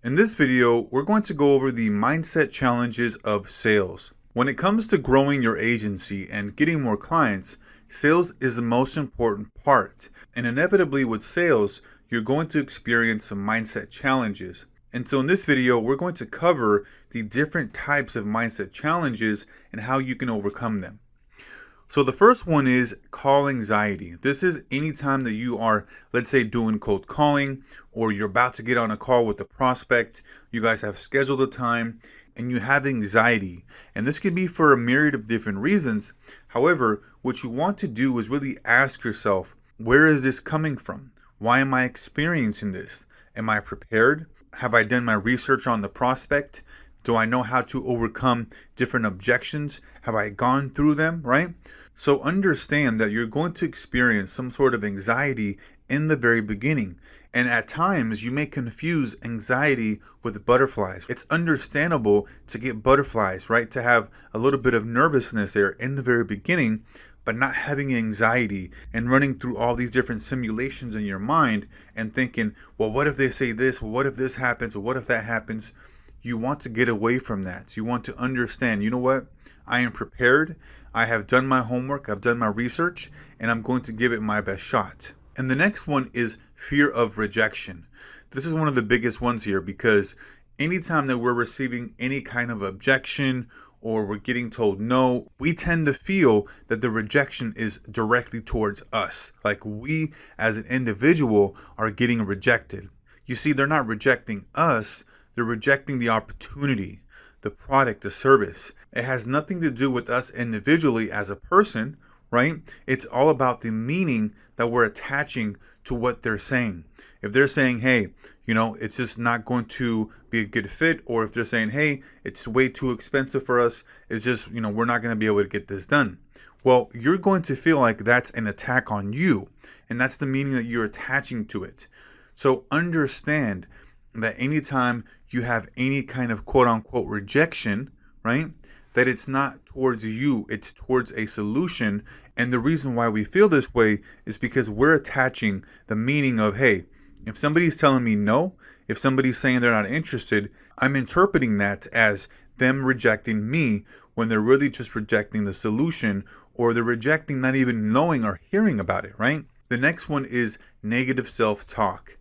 In this video, we're going to go over the mindset challenges of sales. When it comes to growing your agency and getting more clients, sales is the most important part. And inevitably with sales, you're going to experience some mindset challenges. And so in this video, we're going to cover the different types of mindset challenges and how you can overcome them. So the first one is call anxiety. This is anytime that you are, let's say, doing cold calling, or you're about to get on a call with a prospect, you guys have scheduled a time, and you have anxiety. And this could be for a myriad of different reasons. However, what you want to do is really ask yourself, where is this coming from? Why am I experiencing this? Am I prepared? Have I done my research on the prospect? Do I know how to overcome different objections? Have I gone through them, right? So understand that you're going to experience some sort of anxiety in the very beginning. And at times you may confuse anxiety with butterflies. It's understandable to get butterflies, right? To have a little bit of nervousness there in the very beginning, but not having anxiety and running through all these different simulations in your mind and thinking, well, what if they say this? Well, what if this happens? Or what if that happens? You want to get away from that. You want to understand, you know what? I am prepared. I have done my homework. I've done my research, and I'm going to give it my best shot. And the next one is fear of rejection. This is one of the biggest ones here because anytime that we're receiving any kind of objection or we're getting told no, we tend to feel that the rejection is directly towards us. Like we as an individual are getting rejected. You see, they're not rejecting us. They're rejecting the opportunity, the product, the service. It has nothing to do with us individually as a person, right? It's all about the meaning that we're attaching to what they're saying. If they're saying, hey, it's just not going to be a good fit, or if they're saying, hey, it's way too expensive for us, it's just, we're not going to be able to get this done. Well, you're going to feel like that's an attack on you, and that's the meaning that you're attaching to it. So understand that anytime you have any kind of quote unquote rejection, right, that it's not towards you, it's towards a solution. And the reason why we feel this way is because we're attaching the meaning of, hey, if somebody's telling me no, if somebody's saying they're not interested, I'm interpreting that as them rejecting me when they're really just rejecting the solution, or they're rejecting not even knowing or hearing about it, right? The next one is negative self-talk.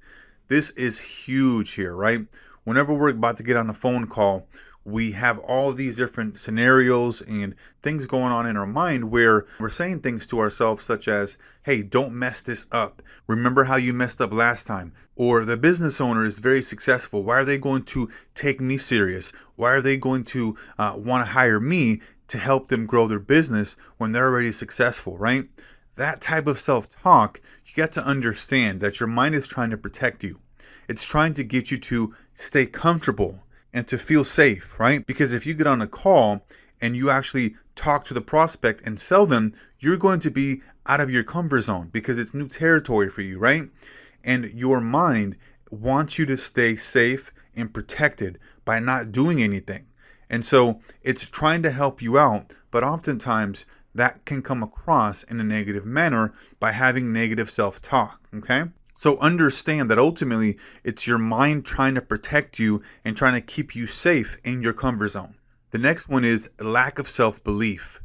This is huge here, right? Whenever we're about to get on a phone call, we have all these different scenarios and things going on in our mind where we're saying things to ourselves such as, hey, don't mess this up. Remember how you messed up last time? Or the business owner is very successful. Why are they going to take me serious? Why are they going to want to hire me to help them grow their business when they're already successful, right? That type of self-talk, you got to understand that your mind is trying to protect you. It's trying to get you to stay comfortable and to feel safe, right? Because if you get on a call and you actually talk to the prospect and sell them, you're going to be out of your comfort zone because it's new territory for you, right? And your mind wants you to stay safe and protected by not doing anything. And so it's trying to help you out, but oftentimes that can come across in a negative manner by having negative self-talk, okay? So understand that ultimately it's your mind trying to protect you and trying to keep you safe in your comfort zone. The next one is lack of self-belief.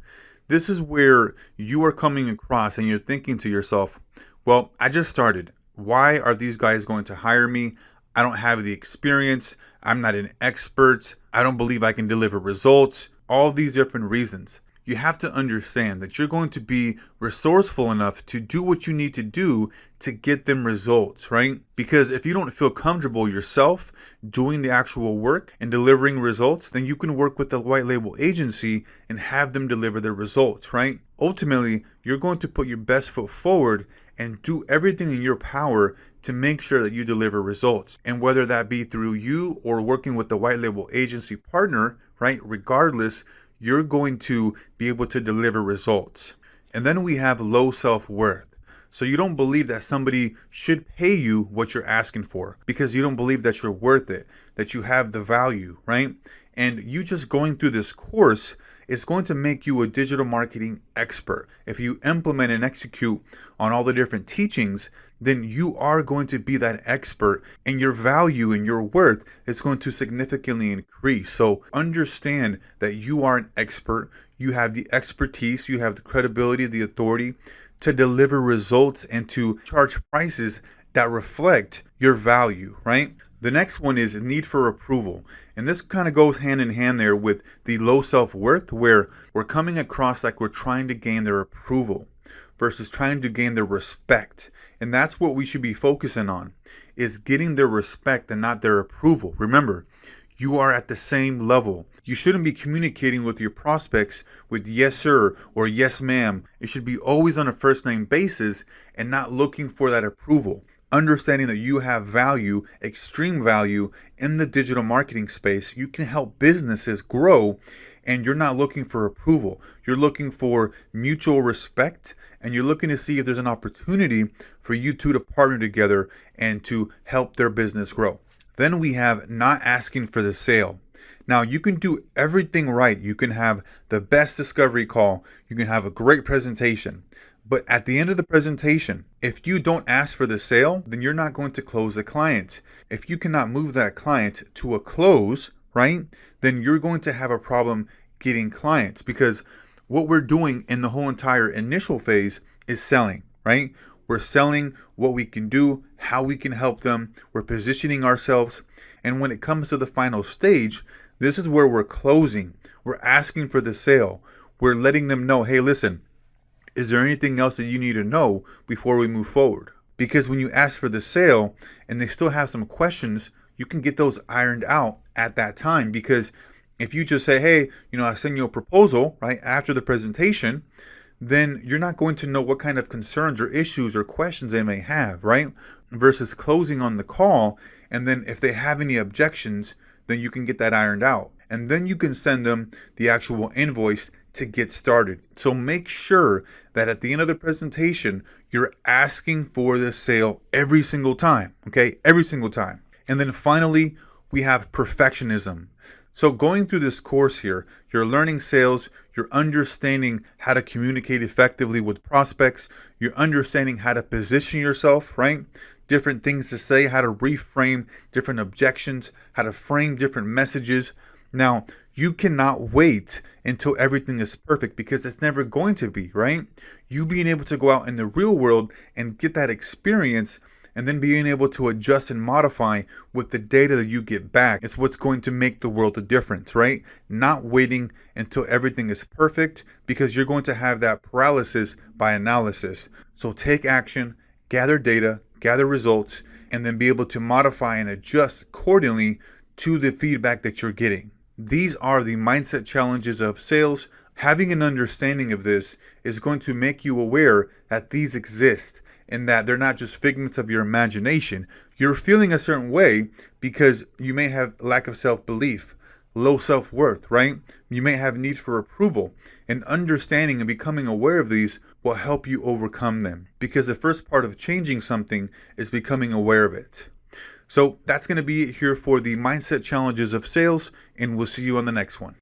This is where you are coming across and you're thinking to yourself, well, I just started. Why are these guys going to hire me? I don't have the experience. I'm not an expert. I don't believe I can deliver results. All these different reasons. You have to understand that you're going to be resourceful enough to do what you need to do to get them results, right? Because if you don't feel comfortable yourself doing the actual work and delivering results, then you can work with the white label agency and have them deliver the results, right? Ultimately, you're going to put your best foot forward and do everything in your power to make sure that you deliver results. And whether that be through you or working with the white label agency partner, right? Regardless, you're going to be able to deliver results. And then we have low self-worth. So you don't believe that somebody should pay you what you're asking for because you don't believe that you're worth it, that you have the value, right? And you just going through this course it's going to make you a digital marketing expert. If you implement and execute on all the different teachings, then you are going to be that expert, and your value and your worth is going to significantly increase. So understand that you are an expert. You have the expertise, you have the credibility, the authority to deliver results and to charge prices that reflect your value, right? The next one is need for approval. And this kind of goes hand in hand there with the low self-worth, where we're coming across like we're trying to gain their approval versus trying to gain their respect. And that's what we should be focusing on, is getting their respect and not their approval. Remember, you are at the same level. You shouldn't be communicating with your prospects with yes sir or yes ma'am. It should be always on a first name basis and not looking for that approval. Understanding that you have value, extreme value in the digital marketing space, you can help businesses grow, and you're not looking for approval. You're looking for mutual respect, and you're looking to see if there's an opportunity for you two to partner together and to help their business grow. Then we have not asking for the sale. Now, you can do everything right. You can have the best discovery call. You can have a great presentation. But at the end of the presentation, if you don't ask for the sale, then you're not going to close the client. If you cannot move that client to a close, right, then you're going to have a problem getting clients, because what we're doing in the whole entire initial phase is selling, right? We're selling what we can do, how we can help them. We're positioning ourselves. And when it comes to the final stage, this is where we're closing. We're asking for the sale. We're letting them know, hey, listen, is there anything else that you need to know before we move forward? Because when you ask for the sale and they still have some questions, you can get those ironed out at that time. Because if you just say, hey, I send you a proposal right after the presentation, then you're not going to know what kind of concerns or issues or questions they may have, right? Versus closing on the call, and then if they have any objections, then you can get that ironed out. And then you can send them the actual invoice to get started. So make sure that at the end of the presentation, you're asking for the sale every single time, okay? Every single time. And then finally, we have perfectionism. So going through this course here, you're learning sales, you're understanding how to communicate effectively with prospects, you're understanding how to position yourself, right? Different things to say, how to reframe different objections, how to frame different messages. Now, you cannot wait until everything is perfect, because it's never going to be, right? You being able to go out in the real world and get that experience, and then being able to adjust and modify with the data that you get back is what's going to make the world a difference, right? Not waiting until everything is perfect, because you're going to have that paralysis by analysis. So take action, gather data, gather results, and then be able to modify and adjust accordingly to the feedback that you're getting. These are the mindset challenges of sales. Having an understanding of this is going to make you aware that these exist and that they're not just figments of your imagination. You're feeling a certain way because you may have lack of self-belief, low self-worth, right? You may have need for approval, and understanding and becoming aware of these will help you overcome them, because the first part of changing something is becoming aware of it. So that's going to be it here for the mindset challenges of sales, and we'll see you on the next one.